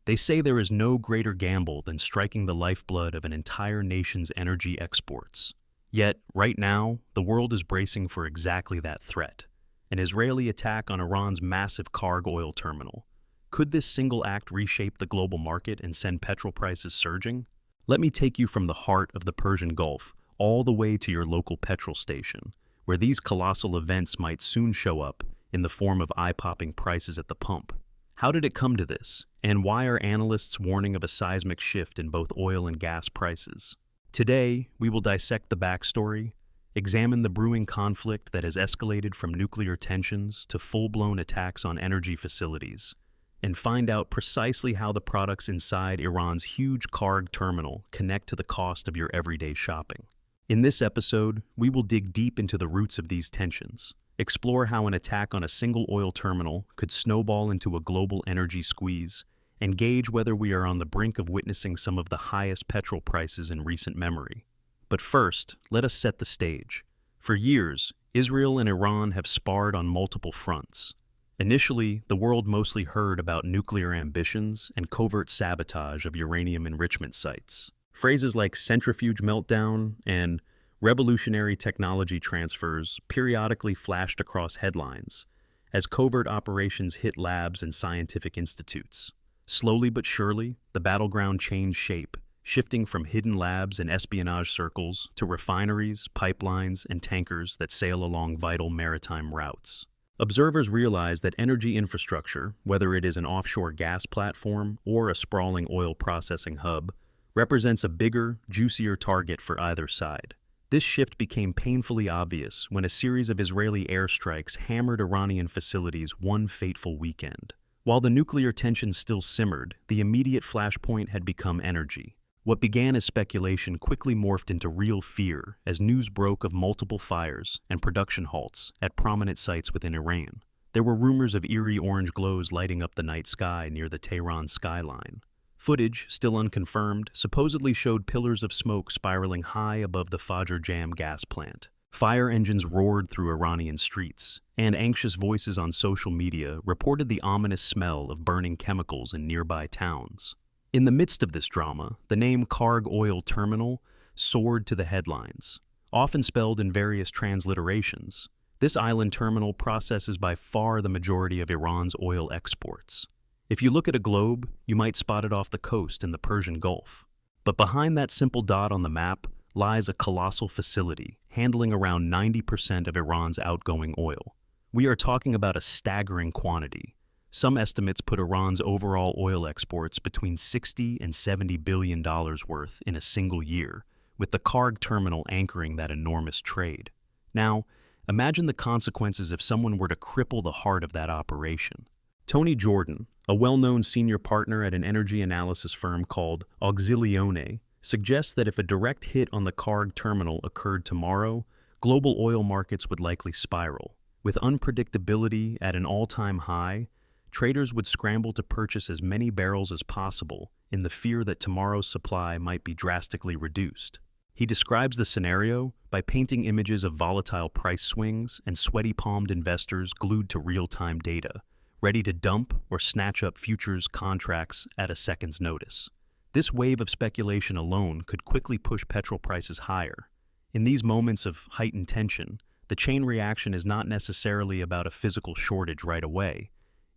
They say there is no greater gamble than striking the lifeblood of an entire nation's energy exports. Yet, right now, the world is bracing for exactly that threat: an Israeli attack on Iran's massive Kharg oil terminal. Could this single act reshape the global market and send petrol prices surging? Let me take you from the heart of the Persian Gulf all the way to your local petrol station, where these colossal events might soon show up in the form of eye-popping prices at the pump. How did it come to this, and why are analysts warning of a seismic shift in both oil and gas prices? Today, we will dissect the backstory, examine the brewing conflict that has escalated from nuclear tensions to full-blown attacks on energy facilities, and find out precisely how the products inside Iran's huge Kharg terminal connect to the cost of your everyday shopping. In this episode, we will dig deep into the roots of these tensions, explore how an attack on a single oil terminal could snowball into a global energy squeeze, and gauge whether we are on the brink of witnessing some of the highest petrol prices in recent memory. But first, let us set the stage. For years, Israel and Iran have sparred on multiple fronts. Initially, the world mostly heard about nuclear ambitions and covert sabotage of uranium enrichment sites. Phrases like centrifuge meltdown and revolutionary technology transfers periodically flashed across headlines as covert operations hit labs and scientific institutes. Slowly but surely, the battleground changed shape, shifting from hidden labs and espionage circles to refineries, pipelines, and tankers that sail along vital maritime routes. Observers realize that energy infrastructure, whether it is an offshore gas platform or a sprawling oil processing hub, represents a bigger, juicier target for either side. This shift became painfully obvious when a series of Israeli airstrikes hammered Iranian facilities one fateful weekend. While the nuclear tensions still simmered, the immediate flashpoint had become energy. What began as speculation quickly morphed into real fear as news broke of multiple fires and production halts at prominent sites within Iran. There were rumors of eerie orange glows lighting up the night sky near the Tehran skyline. Footage, still unconfirmed, supposedly showed pillars of smoke spiraling high above the Fajr Jam gas plant. Fire engines roared through Iranian streets, and anxious voices on social media reported the ominous smell of burning chemicals in nearby towns. In the midst of this drama, the name Kharg Oil Terminal soared to the headlines. Often spelled in various transliterations, this island terminal processes by far the majority of Iran's oil exports. If you look at a globe, you might spot it off the coast in the Persian Gulf. But behind that simple dot on the map lies a colossal facility handling around 90% of Iran's outgoing oil. We are talking about a staggering quantity. Some estimates put Iran's overall oil exports between $60 and $70 billion worth in a single year, with the Kharg terminal anchoring that enormous trade. Now, imagine the consequences if someone were to cripple the heart of that operation. Tony Jordan, a well-known senior partner at an energy analysis firm called Auxilione, suggests that if a direct hit on the Kharg terminal occurred tomorrow, global oil markets would likely spiral. With unpredictability at an all-time high, traders would scramble to purchase as many barrels as possible in the fear that tomorrow's supply might be drastically reduced. He describes the scenario by painting images of volatile price swings and sweaty-palmed investors glued to real-time data, ready to dump or snatch up futures contracts at a second's notice. This wave of speculation alone could quickly push petrol prices higher. In these moments of heightened tension, the chain reaction is not necessarily about a physical shortage right away.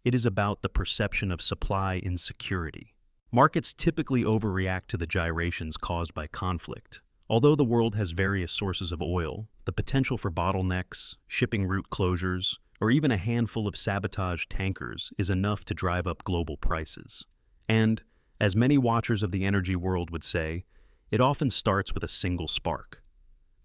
It is about the perception of supply insecurity. Markets typically overreact to the gyrations caused by conflict. Although the world has various sources of oil, the potential for bottlenecks, shipping route closures, or even a handful of sabotaged tankers is enough to drive up global prices. And, as many watchers of the energy world would say, it often starts with a single spark.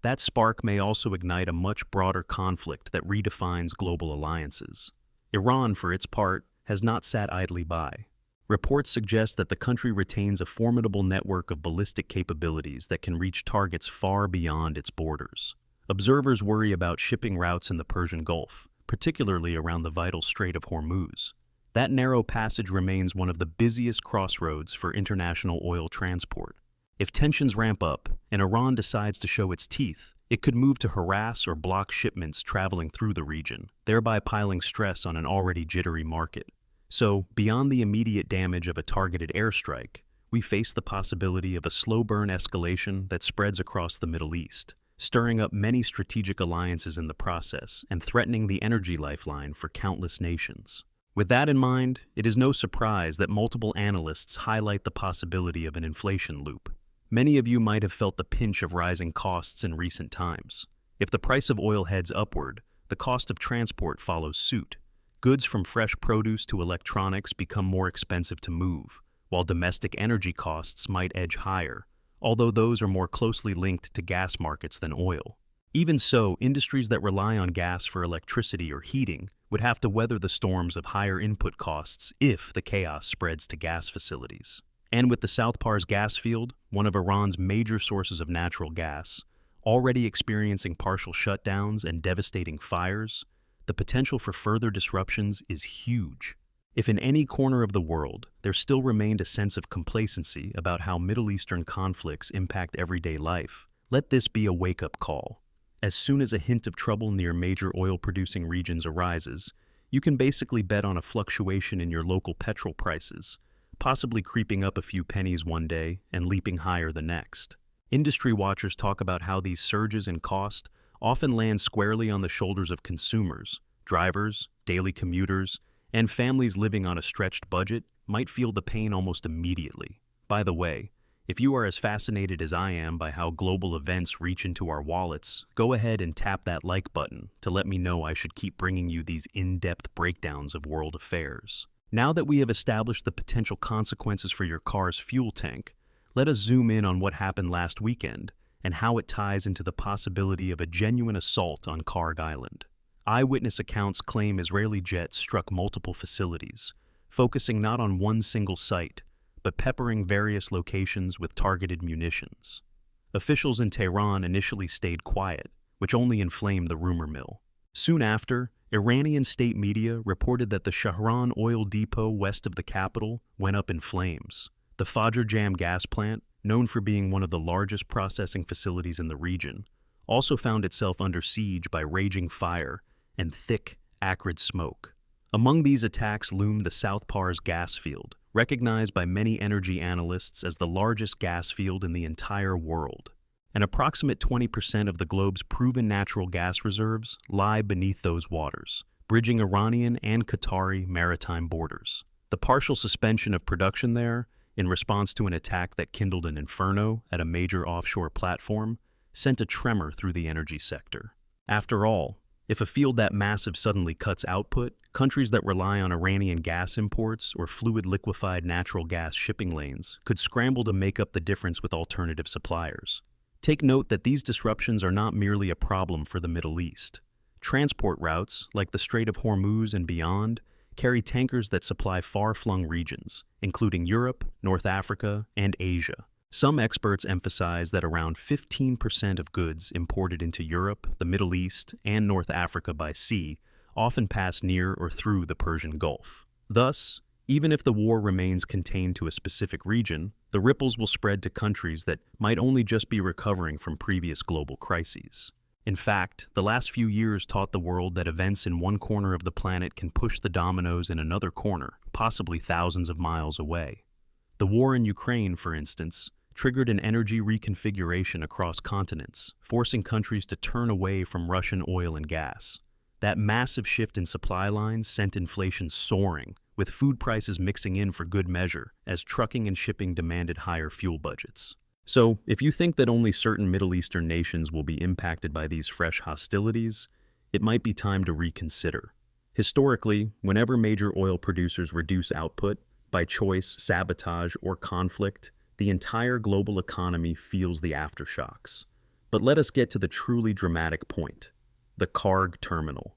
That spark may also ignite a much broader conflict that redefines global alliances. Iran, for its part, has not sat idly by. Reports suggest that the country retains a formidable network of ballistic capabilities that can reach targets far beyond its borders. Observers worry about shipping routes in the Persian Gulf, particularly around the vital Strait of Hormuz. That narrow passage remains one of the busiest crossroads for international oil transport. If tensions ramp up and Iran decides to show its teeth, it could move to harass or block shipments traveling through the region, thereby piling stress on an already jittery market. So, beyond the immediate damage of a targeted airstrike, we face the possibility of a slow-burn escalation that spreads across the Middle East, stirring up many strategic alliances in the process and threatening the energy lifeline for countless nations. With that in mind, it is no surprise that multiple analysts highlight the possibility of an inflation loop. Many of you might have felt the pinch of rising costs in recent times. If the price of oil heads upward, the cost of transport follows suit. Goods from fresh produce to electronics become more expensive to move, while domestic energy costs might edge higher, although those are more closely linked to gas markets than oil. Even so, industries that rely on gas for electricity or heating would have to weather the storms of higher input costs if the chaos spreads to gas facilities. And with the South Pars gas field, one of Iran's major sources of natural gas, already experiencing partial shutdowns and devastating fires, the potential for further disruptions is huge. If in any corner of the world there still remained a sense of complacency about how Middle Eastern conflicts impact everyday life, let this be a wake-up call. As soon as a hint of trouble near major oil-producing regions arises, you can basically bet on a fluctuation in your local petrol prices, possibly creeping up a few pennies one day and leaping higher the next. Industry watchers talk about how these surges in cost often land squarely on the shoulders of consumers, drivers, daily commuters, and families living on a stretched budget might feel the pain almost immediately. By the way, if you are as fascinated as I am by how global events reach into our wallets, go ahead and tap that like button to let me know I should keep bringing you these in-depth breakdowns of world affairs. Now that we have established the potential consequences for your car's fuel tank, let us zoom in on what happened last weekend and how it ties into the possibility of a genuine assault on Kharg Island. Eyewitness accounts claim Israeli jets struck multiple facilities, focusing not on one single site, but peppering various locations with targeted munitions. Officials in Tehran initially stayed quiet, which only inflamed the rumor mill. Soon after, Iranian state media reported that the Shahran oil depot west of the capital went up in flames. The Fajr Jam gas plant, known for being one of the largest processing facilities in the region, also found itself under siege by raging fire and thick, acrid smoke. Among these attacks loomed the South Pars gas field, recognized by many energy analysts as the largest gas field in the entire world. An approximate 20% of the globe's proven natural gas reserves lie beneath those waters, bridging Iranian and Qatari maritime borders. The partial suspension of production there, in response to an attack that kindled an inferno at a major offshore platform, sent a tremor through the energy sector. After all, if a field that massive suddenly cuts output, countries that rely on Iranian gas imports or fluid liquefied natural gas shipping lanes could scramble to make up the difference with alternative suppliers. Take note that these disruptions are not merely a problem for the Middle East. Transport routes, like the Strait of Hormuz and beyond, carry tankers that supply far-flung regions, including Europe, North Africa, and Asia. Some experts emphasize that around 15% of goods imported into Europe, the Middle East, and North Africa by sea often pass near or through the Persian Gulf. Thus, even if the war remains contained to a specific region, the ripples will spread to countries that might only just be recovering from previous global crises. In fact, the last few years taught the world that events in one corner of the planet can push the dominoes in another corner, possibly thousands of miles away. The war in Ukraine, for instance, triggered an energy reconfiguration across continents, forcing countries to turn away from Russian oil and gas. That massive shift in supply lines sent inflation soaring, with food prices mixing in for good measure as trucking and shipping demanded higher fuel budgets. So, if you think that only certain Middle Eastern nations will be impacted by these fresh hostilities, it might be time to reconsider. Historically, whenever major oil producers reduce output, by choice, sabotage, or conflict, the entire global economy feels the aftershocks. But let us get to the truly dramatic point: the Kharg terminal.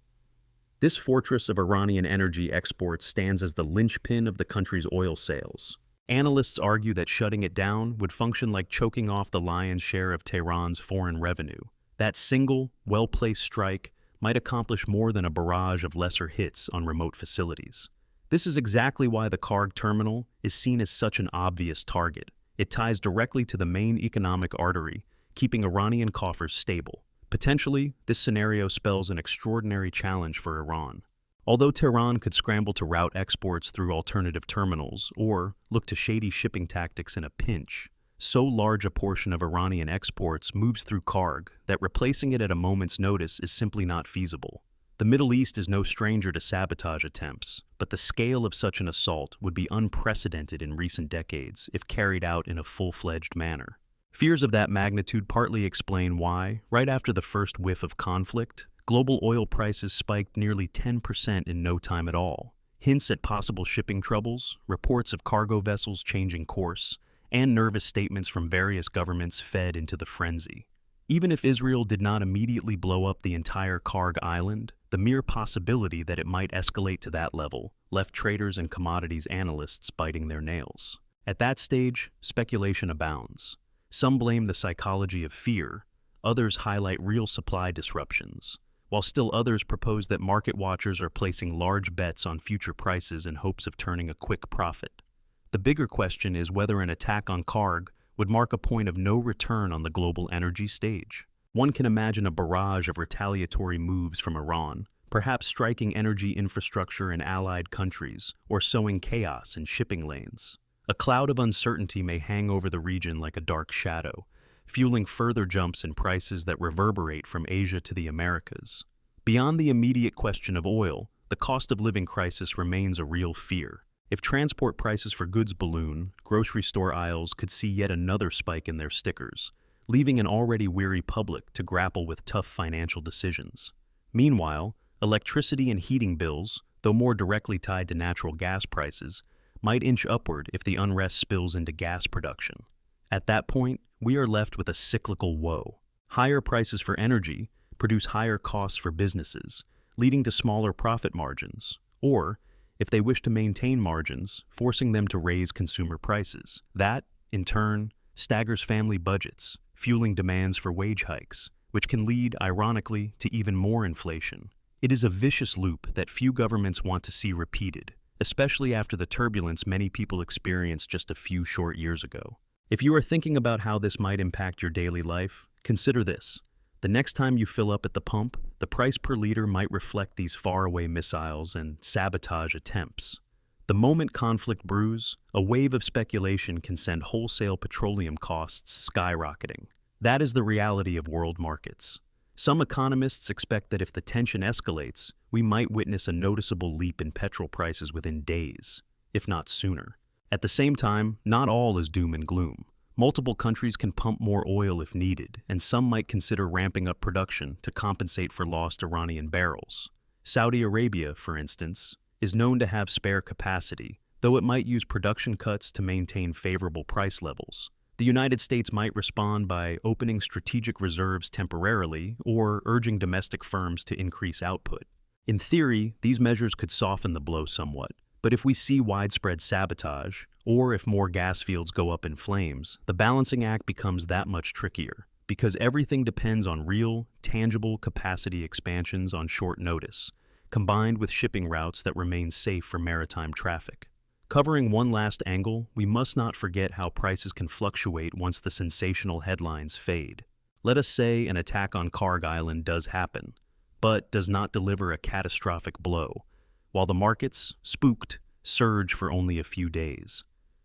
This fortress of Iranian energy exports stands as the linchpin of the country's oil sales. Analysts argue that shutting it down would function like choking off the lion's share of Tehran's foreign revenue. That single, well-placed strike might accomplish more than a barrage of lesser hits on remote facilities. This is exactly why the Kharg terminal is seen as such an obvious target. It ties directly to the main economic artery, keeping Iranian coffers stable. Potentially, this scenario spells an extraordinary challenge for Iran. Although Tehran could scramble to route exports through alternative terminals or look to shady shipping tactics in a pinch, so large a portion of Iranian exports moves through Kharg that replacing it at a moment's notice is simply not feasible. The Middle East is no stranger to sabotage attempts, but the scale of such an assault would be unprecedented in recent decades if carried out in a full-fledged manner. Fears of that magnitude partly explain why, right after the first whiff of conflict, global oil prices spiked nearly 10% in no time at all. Hints at possible shipping troubles, reports of cargo vessels changing course, and nervous statements from various governments fed into the frenzy. Even if Israel did not immediately blow up the entire Kharg island, the mere possibility that it might escalate to that level left traders and commodities analysts biting their nails. At that stage, speculation abounds. Some blame the psychology of fear, others highlight real supply disruptions, while still others propose that market watchers are placing large bets on future prices in hopes of turning a quick profit. The bigger question is whether an attack on Kharg would mark a point of no return on the global energy stage. One can imagine a barrage of retaliatory moves from Iran, perhaps striking energy infrastructure in allied countries or sowing chaos in shipping lanes. A cloud of uncertainty may hang over the region like a dark shadow, fueling further jumps in prices that reverberate from Asia to the Americas. Beyond the immediate question of oil, the cost of living crisis remains a real fear. If transport prices for goods balloon, grocery store aisles could see yet another spike in their stickers, leaving an already weary public to grapple with tough financial decisions. Meanwhile, electricity and heating bills, though more directly tied to natural gas prices, might inch upward if the unrest spills into gas production. At that point, we are left with a cyclical woe. Higher prices for energy produce higher costs for businesses, leading to smaller profit margins, or, if they wish to maintain margins, forcing them to raise consumer prices. That, in turn, staggers family budgets, fueling demands for wage hikes, which can lead, ironically, to even more inflation. It is a vicious loop that few governments want to see repeated, especially after the turbulence many people experienced just a few short years ago. If you are thinking about how this might impact your daily life, consider this. The next time you fill up at the pump, the price per liter might reflect these faraway missiles and sabotage attempts. The moment conflict brews, a wave of speculation can send wholesale petroleum costs skyrocketing. That is the reality of world markets. Some economists expect that if the tension escalates, we might witness a noticeable leap in petrol prices within days, if not sooner. At the same time, not all is doom and gloom. Multiple countries can pump more oil if needed, and some might consider ramping up production to compensate for lost Iranian barrels. Saudi Arabia, for instance, is known to have spare capacity, though it might use production cuts to maintain favorable price levels. The United States might respond by opening strategic reserves temporarily or urging domestic firms to increase output. In theory, these measures could soften the blow somewhat, but if we see widespread sabotage, or if more gas fields go up in flames, the balancing act becomes that much trickier, because everything depends on real, tangible capacity expansions on short notice, combined with shipping routes that remain safe for maritime traffic. Covering one last angle, we must not forget how prices can fluctuate once the sensational headlines fade. Let us say an attack on Kharg Island does happen, but does not deliver a catastrophic blow, while the markets, spooked, surge for only a few days.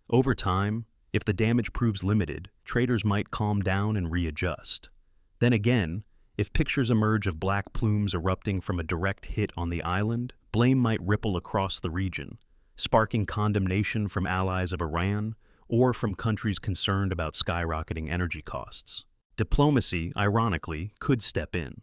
Over time, if the damage proves limited, traders might calm down and readjust. Then again, if pictures emerge of black plumes erupting from a direct hit on the island, blame might ripple across the region, sparking condemnation from allies of Iran or from countries concerned about skyrocketing energy costs. Diplomacy, ironically, could step in.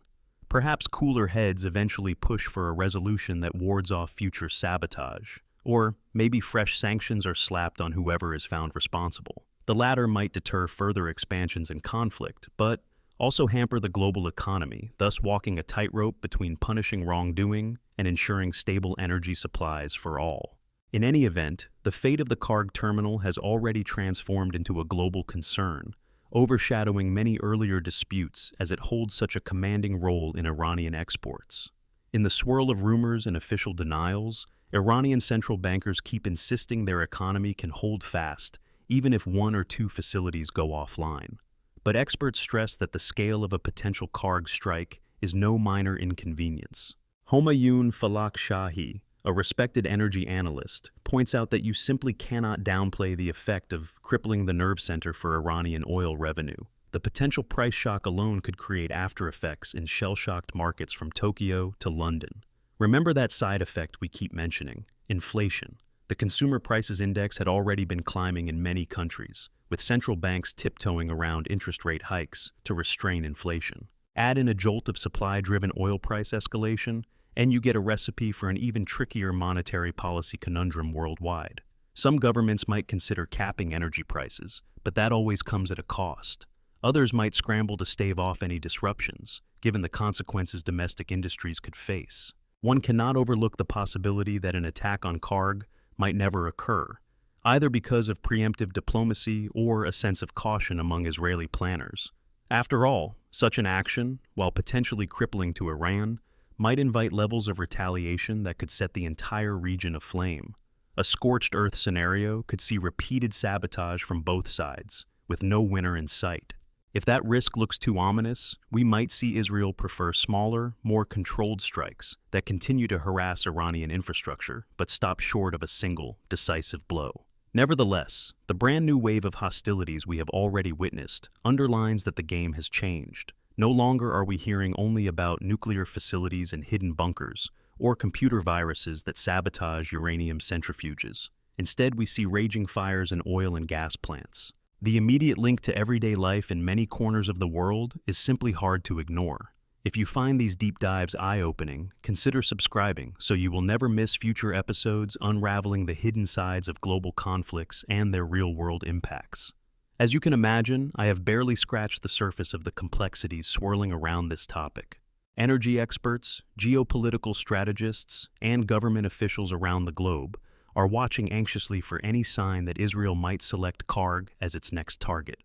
Perhaps cooler heads eventually push for a resolution that wards off future sabotage, or maybe fresh sanctions are slapped on whoever is found responsible. The latter might deter further expansions in conflict, but also hamper the global economy, thus walking a tightrope between punishing wrongdoing and ensuring stable energy supplies for all. In any event, the fate of the Kharg terminal has already transformed into a global concern, overshadowing many earlier disputes as it holds such a commanding role in Iranian exports. In the swirl of rumors and official denials, Iranian central bankers keep insisting their economy can hold fast, even if one or two facilities go offline. But experts stress that the scale of a potential Kharg strike is no minor inconvenience. Homayun Falak-Shahi, a respected energy analyst, points out that you simply cannot downplay the effect of crippling the nerve center for Iranian oil revenue. The potential price shock alone could create after-effects in shell-shocked markets from Tokyo to London. Remember that side effect we keep mentioning, inflation. The Consumer Prices Index had already been climbing in many countries, with central banks tiptoeing around interest rate hikes to restrain inflation. Add in a jolt of supply-driven oil price escalation, and you get a recipe for an even trickier monetary policy conundrum worldwide. Some governments might consider capping energy prices, but that always comes at a cost. Others might scramble to stave off any disruptions, given the consequences domestic industries could face. One cannot overlook the possibility that an attack on Kharg might never occur, either because of preemptive diplomacy or a sense of caution among Israeli planners. After all, such an action, while potentially crippling to Iran, might invite levels of retaliation that could set the entire region aflame. A scorched earth scenario could see repeated sabotage from both sides, with no winner in sight. If that risk looks too ominous, we might see Israel prefer smaller, more controlled strikes that continue to harass Iranian infrastructure but stop short of a single, decisive blow. Nevertheless, the brand new wave of hostilities we have already witnessed underlines that the game has changed. No longer are we hearing only about nuclear facilities and hidden bunkers, or computer viruses that sabotage uranium centrifuges. Instead, we see raging fires in oil and gas plants. The immediate link to everyday life in many corners of the world is simply hard to ignore. If you find these deep dives eye-opening, consider subscribing so you will never miss future episodes unraveling the hidden sides of global conflicts and their real-world impacts. As you can imagine, I have barely scratched the surface of the complexities swirling around this topic. Energy experts, geopolitical strategists, and government officials around the globe are watching anxiously for any sign that Israel might select Kharg as its next target.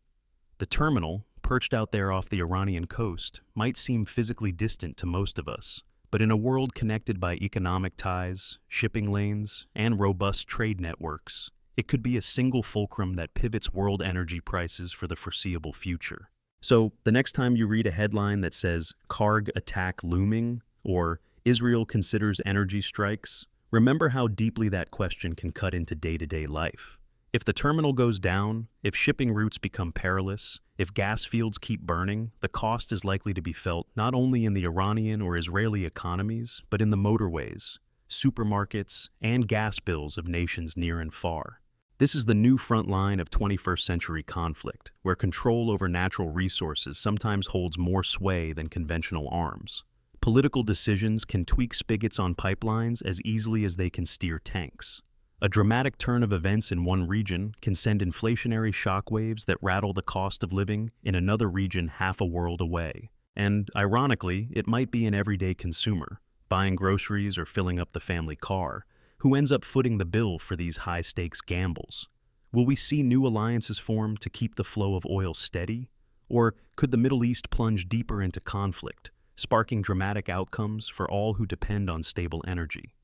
The terminal, perched out there off the Iranian coast, might seem physically distant to most of us, but in a world connected by economic ties, shipping lanes, and robust trade networks, it could be a single fulcrum that pivots world energy prices for the foreseeable future. So, the next time you read a headline that says, "Kharg attack looming," or "Israel considers energy strikes," remember how deeply that question can cut into day-to-day life. If the terminal goes down, if shipping routes become perilous, if gas fields keep burning, the cost is likely to be felt not only in the Iranian or Israeli economies, but in the motorways, supermarkets, and gas bills of nations near and far. This is the new front line of 21st century conflict, where control over natural resources sometimes holds more sway than conventional arms. Political decisions can tweak spigots on pipelines as easily as they can steer tanks. A dramatic turn of events in one region can send inflationary shockwaves that rattle the cost of living in another region half a world away. And, ironically, it might be an everyday consumer, buying groceries or filling up the family car, who ends up footing the bill for these high-stakes gambles. Will we see new alliances form to keep the flow of oil steady? Or could the Middle East plunge deeper into conflict, sparking dramatic outcomes for all who depend on stable energy?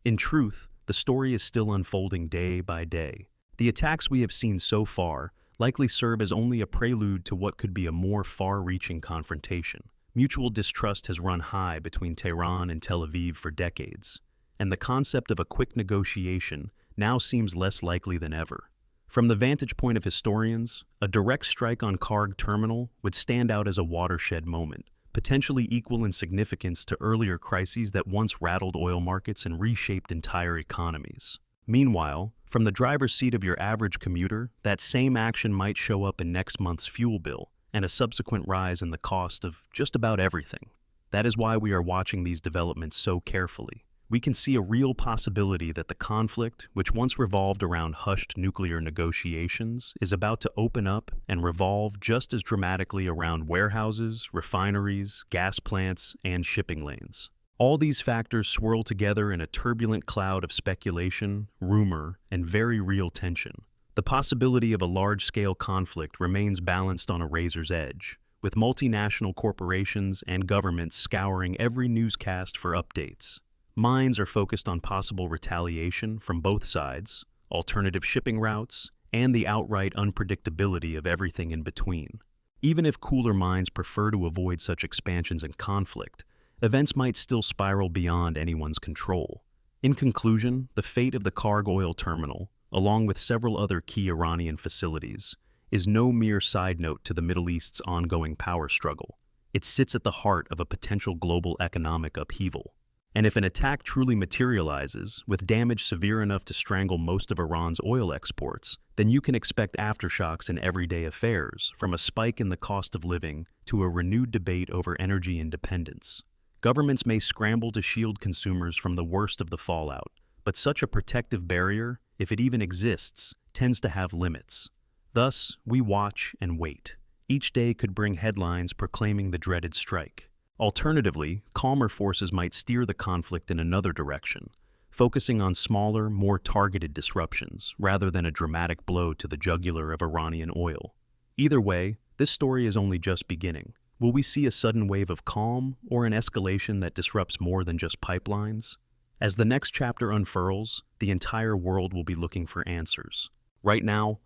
In truth, the story is still unfolding day by day. The attacks we have seen so far likely serve as only a prelude to what could be a more far-reaching confrontation. Mutual distrust has run high between Tehran and Tel Aviv for decades, and the concept of a quick negotiation now seems less likely than ever. From the vantage point of historians, a direct strike on Kharg terminal would stand out as a watershed moment, potentially equal in significance to earlier crises that once rattled oil markets and reshaped entire economies. Meanwhile, from the driver's seat of your average commuter, that same action might show up in next month's fuel bill and a subsequent rise in the cost of just about everything. That is why we are watching these developments so carefully. We can see a real possibility that the conflict, which once revolved around hushed nuclear negotiations, is about to open up and revolve just as dramatically around warehouses, refineries, gas plants, and shipping lanes. All these factors swirl together in a turbulent cloud of speculation, rumor, and very real tension. The possibility of a large-scale conflict remains balanced on a razor's edge, with multinational corporations and governments scouring every newscast for updates. Minds are focused on possible retaliation from both sides, alternative shipping routes, and the outright unpredictability of everything in between. Even if cooler minds prefer to avoid such expansions and conflict, events might still spiral beyond anyone's control. In conclusion, the fate of the Kharg oil terminal, along with several other key Iranian facilities, is no mere side note to the Middle East's ongoing power struggle. It sits at the heart of a potential global economic upheaval. And if an attack truly materializes, with damage severe enough to strangle most of Iran's oil exports, then you can expect aftershocks in everyday affairs, from a spike in the cost of living to a renewed debate over energy independence. Governments may scramble to shield consumers from the worst of the fallout, but such a protective barrier, if it even exists, tends to have limits. Thus, we watch and wait. Each day could bring headlines proclaiming the dreaded strike. Alternatively, calmer forces might steer the conflict in another direction, focusing on smaller, more targeted disruptions rather than a dramatic blow to the jugular of Iranian oil. Either way, this story is only just beginning. Will we see a sudden wave of calm or an escalation that disrupts more than just pipelines? As the next chapter unfurls, the entire world will be looking for answers. Right now,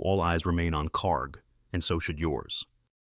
all eyes remain on Kharg, and so should yours.